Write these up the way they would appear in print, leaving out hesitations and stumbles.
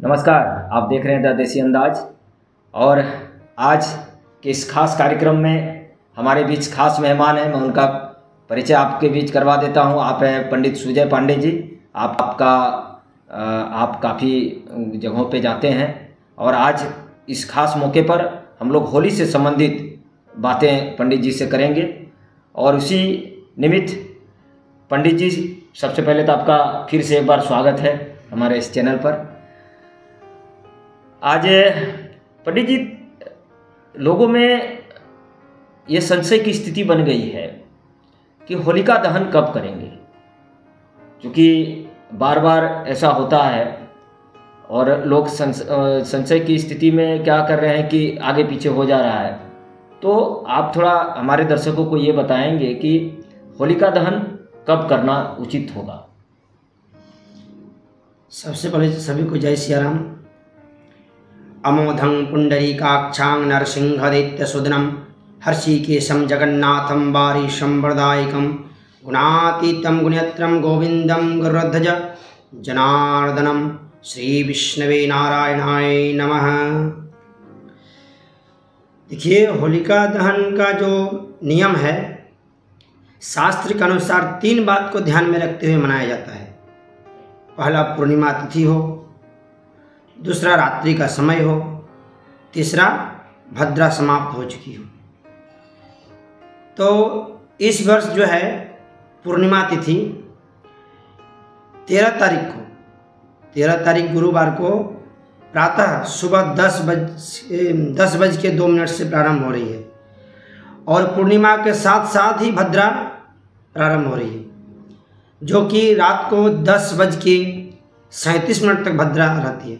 नमस्कार, आप देख रहे हैं द देसी अंदाज। और आज के इस खास कार्यक्रम में हमारे बीच खास मेहमान हैं। मैं उनका परिचय आपके बीच करवा देता हूं। आप हैं पंडित सुजय पांडे जी। आप काफ़ी जगहों पे जाते हैं और आज इस खास मौके पर हम लोग होली से संबंधित बातें पंडित जी से करेंगे। और उसी निमित्त पंडित जी, सबसे पहले तो आपका फिर से एक बार स्वागत है हमारे इस चैनल पर। आज पंडित जी, लोगों में ये संशय की स्थिति बन गई है कि होलिका दहन कब करेंगे, क्योंकि बार बार ऐसा होता है और लोग संशय की स्थिति में क्या कर रहे हैं कि आगे पीछे हो जा रहा है। तो आप थोड़ा हमारे दर्शकों को ये बताएंगे कि होलिका दहन कब करना उचित होगा। सबसे पहले सभी को जय सिया राम। अमोधं पुंडरीकाक्षां नरसिंहदैत्यसुदनं हर्षिकेशं जगन्नाथं वारीशं वरदायकं गुणातीतं गुणत्रयं गोविंदं गरुड़ध्वज जनार्दनं श्री विष्णवे नारायणाय नमः। देखिए, होलिका दहन का जो नियम है, शास्त्र के अनुसार 3 बात को ध्यान में रखते हुए मनाया जाता है। पहला, पूर्णिमा तिथि हो। दूसरा, रात्रि का समय हो। तीसरा, भद्रा समाप्त हो चुकी हो। तो इस वर्ष जो है पूर्णिमा तिथि 13 तारीख गुरुवार को प्रातः सुबह 10:02 से प्रारंभ हो रही है और पूर्णिमा के साथ साथ ही भद्रा प्रारंभ हो रही है, जो कि रात को 10:37 तक भद्रा रहती है।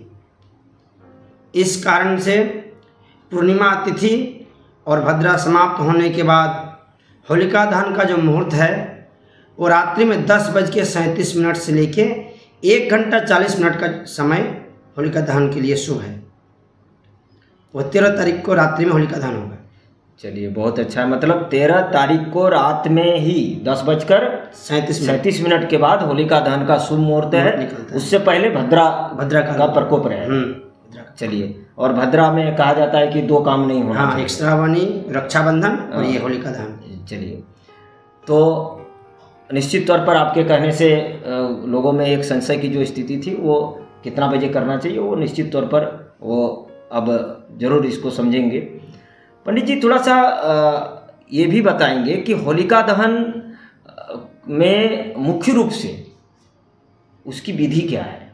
इस कारण से पूर्णिमा तिथि और भद्रा समाप्त होने के बाद होलिका दहन का जो मुहूर्त है वो रात्रि में 10:37 से लेके 1 घंटा 40 मिनट का समय होलिका दहन के लिए शुभ है। वो 13 तारीख को रात्रि में होलिका दहन होगा। चलिए, बहुत अच्छा है। मतलब 13 तारीख को रात में ही 10:37 के बाद होलिका दहन का शुभ मुहूर्त है। उससे पहले भद्रा का प्रकोप रहे। चलिए, और भद्रा में कहा जाता है कि 2 काम नहीं होना। हाँ, एक श्रावणी रक्षाबंधन और ये होलिका दहन। चलिए, तो निश्चित तौर पर आपके कहने से लोगों में एक संशय की जो स्थिति थी वो कितना बजे करना चाहिए, वो निश्चित तौर पर वो अब जरूर इसको समझेंगे। पंडित जी, थोड़ा सा ये भी बताएंगे कि होलिका दहन में मुख्य रूप से उसकी विधि क्या है।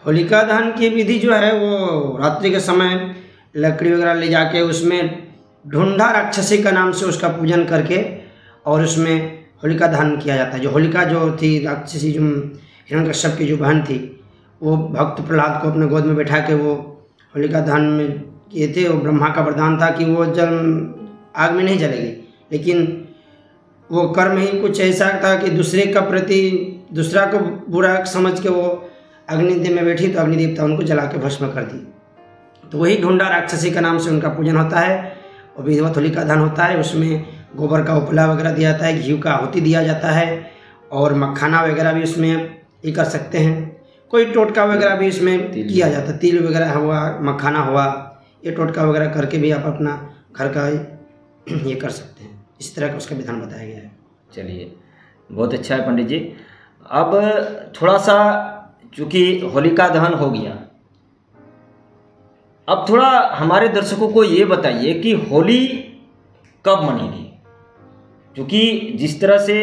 होलिका दहन की विधि जो है वो रात्रि के समय लकड़ी वगैरह ले जाके उसमें ढूंढा राक्षसी का नाम से उसका पूजन करके और उसमें होलिका दहन किया जाता है। जो होलिका जो थी राक्षसी, जो हिरण्यकश्यप की जो बहन थी, वो भक्त प्रहलाद को अपने गोद में बैठा के वो होलिका दहन में किए थे। वो ब्रह्मा का वरदान था कि वो जल आग में नहीं जलेगी, लेकिन वो कर्म ही कुछ ऐसा था कि दूसरे का प्रति दूसरा को बुरा समझ के वो अग्निदेव में बैठी, तो अग्निदेवता उनको जला के भस्म कर दी। तो वही ढूंढा राक्षसी का नाम से उनका पूजन होता है और विधिवत होलिका दहन होता है। उसमें गोबर का उपला वगैरह दिया जाता है, घी का आहुति दिया जाता है और मखाना वगैरह भी उसमें ये कर सकते हैं। कोई टोटका वगैरह भी इसमें किया जाता है, तिल वगैरह हुआ, मखाना हुआ, ये टोटका वगैरह करके भी आप अपना घर का ये कर सकते हैं। इस तरह का उसका विधान बताया गया है। चलिए, बहुत अच्छा है पंडित जी। अब थोड़ा सा, चूँकि होलिका दहन हो गया, अब थोड़ा हमारे दर्शकों को ये बताइए कि होली कब मनेगी, क्योंकि जिस तरह से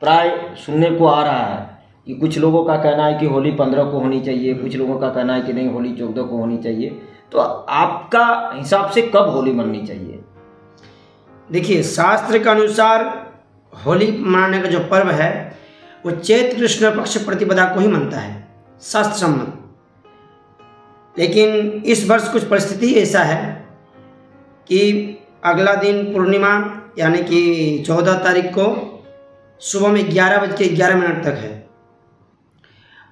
प्राय सुनने को आ रहा है कि कुछ लोगों का कहना है कि होली 15 को होनी चाहिए, कुछ लोगों का कहना है कि नहीं, होली 14 को होनी चाहिए। तो आपका हिसाब से कब होली मननी चाहिए? देखिए, शास्त्र के अनुसार होली मनाने का जो पर्व है वो चैत्र कृष्ण पक्ष प्रतिपदा को ही मनता है, शास्त्र सम्मत। लेकिन इस वर्ष कुछ परिस्थिति ऐसा है कि अगला दिन पूर्णिमा यानी कि 14 तारीख को सुबह में 11:11 तक है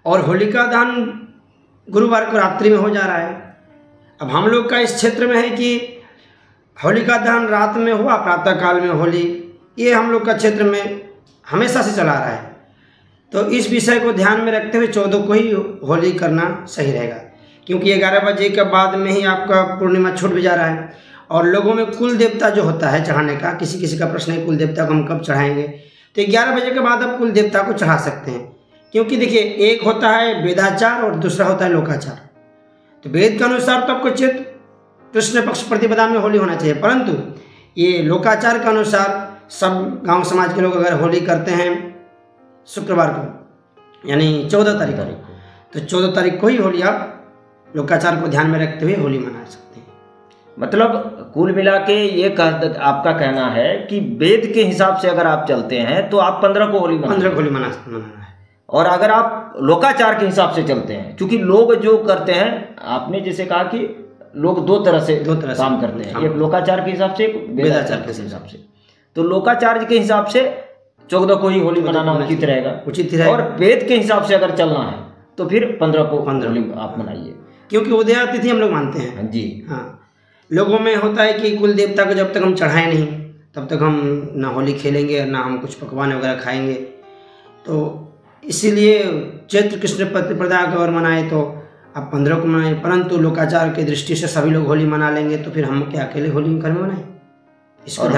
और होलिका दहन गुरुवार को रात्रि में हो जा रहा है। अब हम लोग का इस क्षेत्र में है कि होलिका दहन रात में हुआ, प्रातः काल में होली, ये हम लोग का क्षेत्र में हमेशा से चला रहा है। तो इस विषय को ध्यान में रखते हुए 14 को ही होली करना सही रहेगा, क्योंकि 11 बजे के बाद में ही आपका पूर्णिमा छूट भी जा रहा है। और लोगों में कुल देवता जो होता है चढ़ाने का, किसी किसी का प्रश्न है कुल देवता को हम कब चढ़ाएंगे, तो 11 बजे के बाद आप कुल देवता को चढ़ा सकते हैं। क्योंकि देखिए, एक होता है वेदाचार और दूसरा होता है लोकाचार। तो वेद के अनुसार तो आपको चैत्र कृष्ण पक्ष प्रतिपदा में होली होना चाहिए, परंतु ये लोकाचार के अनुसार सब गांव समाज के लोग अगर होली करते हैं शुक्रवार को, यानी 14 तारीख को, तो 14 तारीख को ही होली आप लोकाचार को ध्यान में रखते हुए होली मना सकते हैं। मतलब कुल मिला के ये आपका कहना है कि वेद के हिसाब से अगर आप चलते हैं तो आप 15 को होली 15 को होली मनाना है। और अगर आप लोकाचार के हिसाब से चलते हैं, क्योंकि लोग जो करते हैं, आपने जैसे कहा कि लोग दो तरह से काम करते हैं, एक लोकाचार के हिसाब से, एक वेदाचार के हिसाब से। तो लोकाचार के हिसाब से 14 को ही होली मनाना उचित रहेगा। और वेद के हिसाब से अगर चलना है तो फिर 15 को होली आप मनाइए, क्योंकि उदया तिथि हम लोग मानते हैं जी। हाँ, लोगों में होता है कि कुल देवता को जब तक हम चढ़ाए नहीं तब तक हम ना होली खेलेंगे ना हम कुछ पकवान वगैरह खाएंगे। तो इसीलिए चैत्र कृष्ण प्रतिपदा अगर मनाए तो आप 15 को मनाएं, परंतु लोकाचार के दृष्टि से सभी लोग होली मना लेंगे तो फिर हम क्या अकेले होली घर में मनाएं। और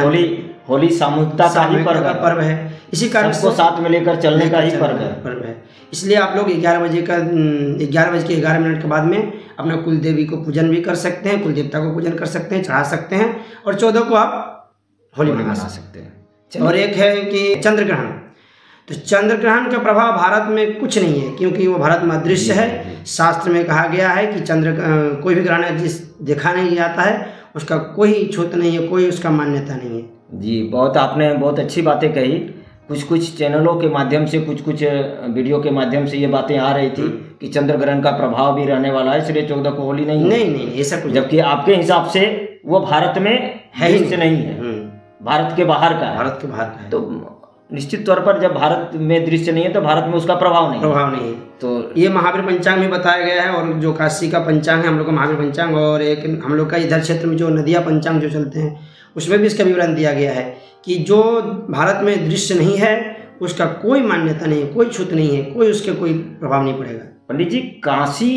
होली सामूहिकता का ही पर्व है, इसी कारण सबको साथ में लेकर चलने का ही पर्व है। इसलिए आप लोग 11 बजे के 11 मिनट के बाद में अपना कुल देवी को पूजन भी कर सकते हैं, कुल देवता को पूजन कर सकते हैं, चढ़ा सकते हैं, और 14 को आप होली मना सकते हैं। और एक है कि चंद्र ग्रहण। तो चंद्र ग्रहण का प्रभाव भारत में कुछ नहीं है, क्योंकि वो भारत में अदृश्य है। शास्त्र में कहा गया है कि कोई भी ग्रहण जिस देखा नहीं जाता है उसका कोई छूत नहीं है, कोई उसका मान्यता नहीं है। जी, आपने बहुत अच्छी बातें कही। कुछ चैनलों के माध्यम से, कुछ वीडियो के माध्यम से ये बातें आ रही थी कि चंद्र ग्रहण का प्रभाव भी रहने वाला है, इसलिए 14 को होली नहीं ऐसा कुछ। जबकि आपके हिसाब से वो भारत में है ही नहीं है, भारत के बाहर का है। तो निश्चित तौर पर जब भारत में दृश्य नहीं है तो भारत में उसका प्रभाव नहीं है। तो ये महावीर पंचांग में बताया गया है, और जो काशी का पंचांग है हम लोग का महावीर पंचांग, और एक हम लोग का इधर क्षेत्र में जो नदिया पंचांग जो चलते हैं उसमें भी इसका विवरण दिया गया है कि जो भारत में दृश्य नहीं है उसका कोई मान्यता नहीं है, कोई छूत नहीं है, कोई उसके कोई प्रभाव नहीं पड़ेगा। पंडित जी, काशी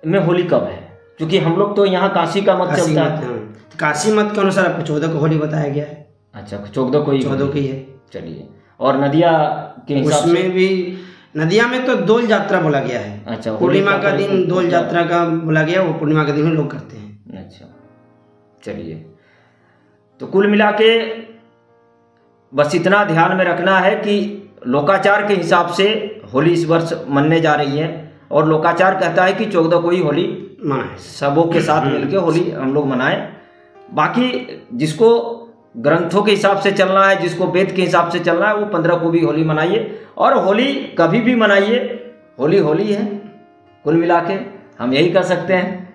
में होली कब है? क्योंकि हम लोग तो यहाँ काशी का मत चलता है। काशी मत के अनुसार आपको 14 को होली बताया गया है। अच्छा, 14 को ही है। चलिए, और नदिया के हिसाब से उसमें भी नदिया में तो दोल यात्रा बोला गया है। अच्छा, पूर्णिमा का दिन दोल यात्रा का बोला गया, वो पूर्णिमा के दिन ही लोग करते हैं। अच्छा, चलिए, तो कुल मिला के बस इतना ध्यान में रखना है कि लोकाचार के हिसाब से होली इस वर्ष मनने जा रही है, और लोकाचार कहता है कि 14 को ही होली मनाएं, सबों के साथ मिलकर होली हम लोग मनाएं। बाकी जिसको ग्रंथों के हिसाब से चलना है, जिसको वेद के हिसाब से चलना है, वो 15 को भी होली मनाइए, और होली कभी भी मनाइए, होली है। कुल मिला के हम यही कर सकते हैं।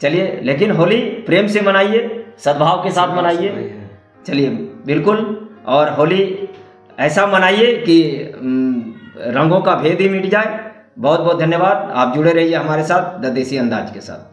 चलिए, लेकिन होली प्रेम से मनाइए, सद्भाव के साथ मनाइए। चलिए, बिल्कुल, और होली ऐसा मनाइए कि रंगों का भेद ही मिट जाए। बहुत बहुत धन्यवाद। आप जुड़े रहिए हमारे साथ द देसी अंदाज के साथ।